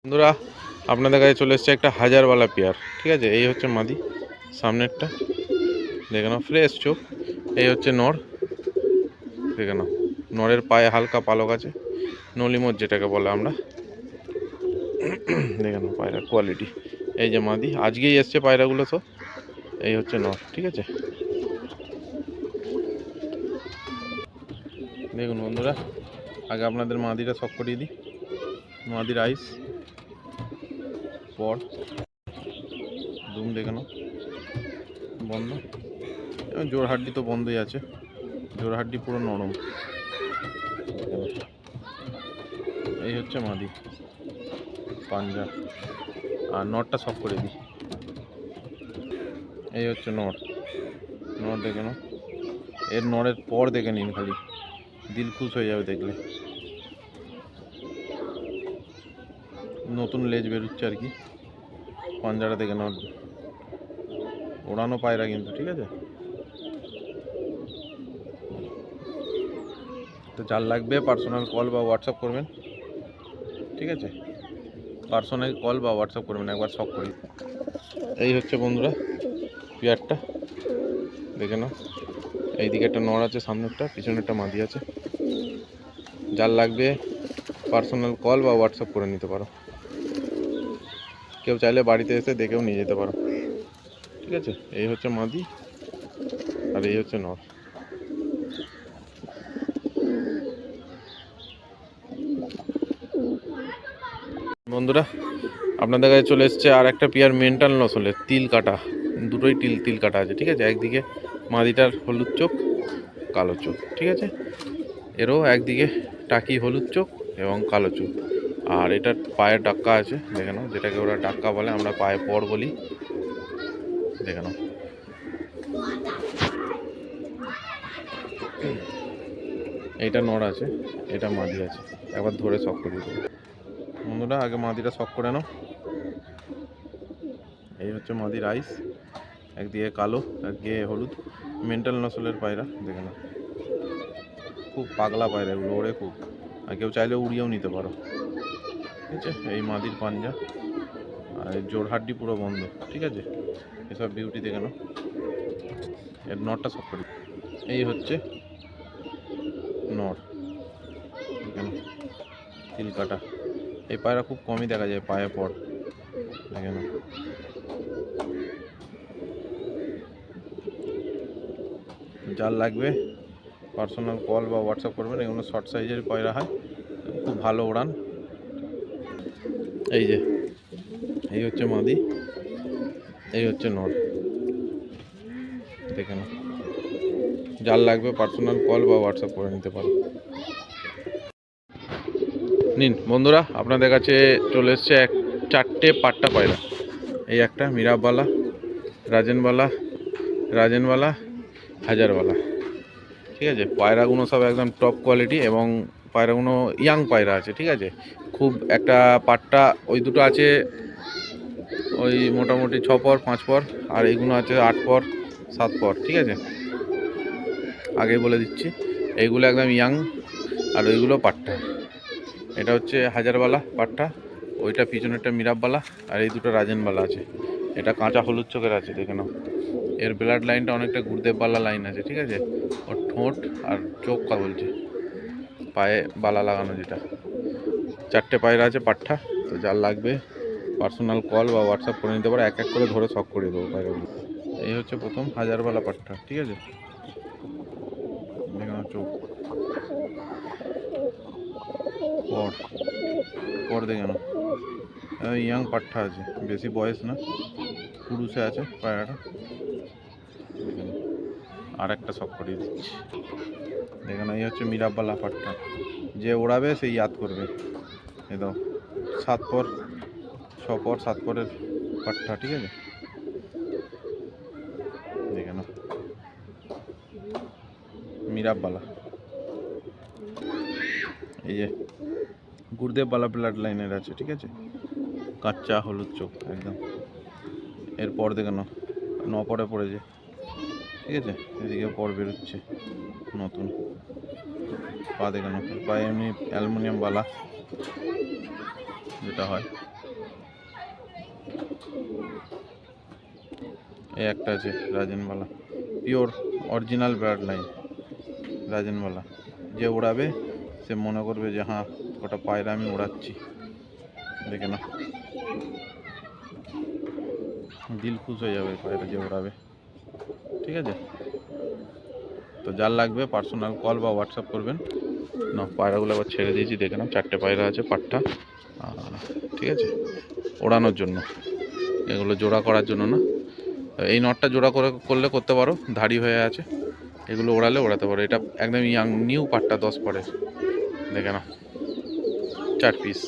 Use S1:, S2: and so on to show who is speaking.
S1: বন্ধুরা আপনাদের কাছে চলে এসছে একটা হাজারওয়ালা পেয়ার। ঠিক আছে, এই হচ্ছে মাদি, সামনেরটা দেখে নাও, ফ্রেশ চোখ। এই হচ্ছে নর, দেখে নাও, নরের পায়ে হালকা পালক আছে, নলিমোর যেটাকে বলে আমরা। দেখে নাও পায়রার কোয়ালিটি। এই যে মাদি, আজকেই এসছে পায়রাগুলো সব। এই হচ্ছে নর। ঠিক আছে, দেখুন বন্ধুরা, আগে আপনাদের মাদিটা শক করিয়ে দিই। মাদির আইস, পর, দুম দেখে নাও, বন্ধ, এবং জোড়হাড্ডি তো বন্ধই আছে, জোড়হাড্ডি পুরো নরম। এই হচ্ছে মাদি, পাঞ্জা। আর নটটা সব করে দিই। এই হচ্ছে নর, নর দেখে নাও। এর নরের পর দেখে নিন, খালি দিল খুশ হয়ে যাবে দেখলে। নতুন লেজ বেরোচ্ছে আর কি। পাঞ্জাটা দেখে নাও, ওড়ানো পায়রা কিন্তু। ঠিক আছে, তো যার লাগবে পার্সোনাল কল বা হোয়াটসঅ্যাপ করবেন। ঠিক আছে, পার্সোনাল কল বা হোয়াটসঅ্যাপ করবেন, একবার শক করি। এই হচ্ছে বন্ধুরা পেয়ারটা, দেখে নাও। এইদিকে একটা নর আছে, সামনেরটা, পিছনেরটা মাদি আছে। যার লাগবে পার্সোনাল কল বা হোয়াটসঅ্যাপ করে নিতে পারো। কেউ চাইলে বাড়িতে এসে দেখেও নিয়ে যেতে পারো। ঠিক আছে, এই হচ্ছে মাদি আর এই হচ্ছে নর। বন্ধুরা আপনাদের কাছে চলে এসছে আর একটা পেয়ার মেন্টাল নসলের, তিল কাটা, দুটোই তিল কাটা আছে। ঠিক আছে, একদিকে মাদিটার হলুদ চোখ, কালো চোখ। ঠিক আছে, এরও একদিকে টাকি হলুদ চোখ এবং কালো চোখ। আর এটার পায়ের ডাক্কা আছে, দেখে নাও, যেটাকে ওরা ডাক্কা বলে, আমরা পায়ে পর বলি। দেখে নাও, এইটা নর আছে, এটা মাদি আছে। একবার ধরে শক করিয়ে দেবো বন্ধুরা, আগে মাদিটা শক করে নাও। এই হচ্ছে মাদির আইস, একদিকে কালো, একদিকে হলুদ, মেন্টাল নসলের পায়রা। দেখে নাও, খুব পাগলা পায়রা এগুলো, ওড়ে খুব। আর কেউ চাইলে উড়িয়েও নিতে পারো। ঠিক আছে, এই মাদির পাঞ্জা আর জোড়হাড্ডি পুরো বন্ধ। ঠিক আছে, এসব বিউটি দেখে নাও। এর নরটা শক করি। এই হচ্ছে নর, দেখে নাও, তিল কাটা। এই পায়রা খুব কমই দেখা যায় পায়ে পর। দেখে নাও, যার লাগবে পার্সোনাল কল বা হোয়াটসঅ্যাপ করবেন। এগুলো শর্ট সাইজের পায়রা হয়, খুব ভালো ওড়ান। এই যে, এই হচ্ছে মাদি, এই হচ্ছে নর। দেখে নাও, যার লাগবে পার্সোনাল কল বা হোয়াটসঅ্যাপ করে নিতে পারো। নিন বন্ধুরা, আপনাদের কাছে চলে এসছে চারটে পাট্টা পায়রা। এই একটা মিরাবওয়ালা, রাজেনওয়ালা, হাজারওয়ালা। ঠিক আছে, পায়রাগুলো সব একদম টপ কোয়ালিটি এবং পায়রাগুলো ইয়াং পায়রা আছে। ঠিক আছে, খুব একটা পাট্টা ওই দুটো আছে ওই মোটামুটি 6 পর 5 পর, আর এইগুলো আছে 8 পর 7 পর। ঠিক আছে, আগেই বলে দিচ্ছি, এইগুলো একদম ইয়াং, আর ওইগুলো পাট্টা। এটা হচ্ছে হাজারওয়ালা পাট্টা, ওইটা পিছনেরটা মিরাবওয়ালা, আর এই দুটো রাজেনওয়ালা আছে। এটা কাঁচা হলুদ চোখের আছে, দেখে নাও। এর ব্লাড লাইনটা অনেকটা গুরদেবওয়ালা লাইন আছে। ঠিক আছে, ওর ঠোঁট আর চোখ কথা বলছে, পায়ে বালা লাগানো যেটা। চারটে পায়রা আছে পাট্টা। তো যার লাগবে পার্সোনাল কল বা হোয়াটসঅ্যাপ করে নিতে পারো, এক এক করে ধরে শক করে দেবো পায়রাগুলো। এই হচ্ছে প্রথম হাজারওয়ালা পাট্টা। ঠিক আছে, দেখে নাও, চোখ, পর পর দেখে নাও। ইয়াং পাট্টা আছে, বেশি বয়স না, পুরুষে আছে পায়রাটা। আর একটা শক করিয়ে দিচ্ছি, দেখে নাও। এই হচ্ছে মিরাবওয়ালা পাট্টা, যে ওড়াবে সেই ইয়াদ করবে। এ দাও, 7 পর 6 পর 7 পরের পাট্টা। ঠিক আছে, দেখে নাও, মিরাবওয়ালা। এই যে গুরদেবওয়ালা ব্লাড লাইনের আছে। ঠিক আছে, কাঁচা হলুদ চোখ একদম। এরপর দেখে নাও, 9 পরে পড়েছে। ঠিক আছে, এদিকে পর বেরোচ্ছে নতুন। পা দেখে নাও, পায়ে এমনি অ্যালুমিনিয়াম বালা যেটা হয়। এই একটা আছে রাজনবালা, পিওর অরিজিনাল ব্লাড লাইন রাজনবালা। যে উড়াবে সে মনে করবে যে হ্যাঁ ওটা পায়রা আমি উড়াচ্ছি। দেখে না, দিল খুশ হয়ে যাবে পায়রা যে উড়াবে। ঠিক আছে, তো যার লাগবে পার্সোনাল কল বা হোয়াটসঅ্যাপ করবেন। না, পায়রাগুলো আবার ছেড়ে দিয়েছি, দেখে নাও 4টে পায়রা আছে পাট্টা। ঠিক আছে, ওড়ানোর জন্য, এগুলো জোড়া করার জন্য না। এই নটটা জোড়া করলে করতে পারো, ধাড়ি হয়ে আছে। এগুলো ওড়ালে ওড়াতে পারো। এটা একদম ইয়াং নিউ পাট্টা 10 পরের, দেখে নাও 4 পিস।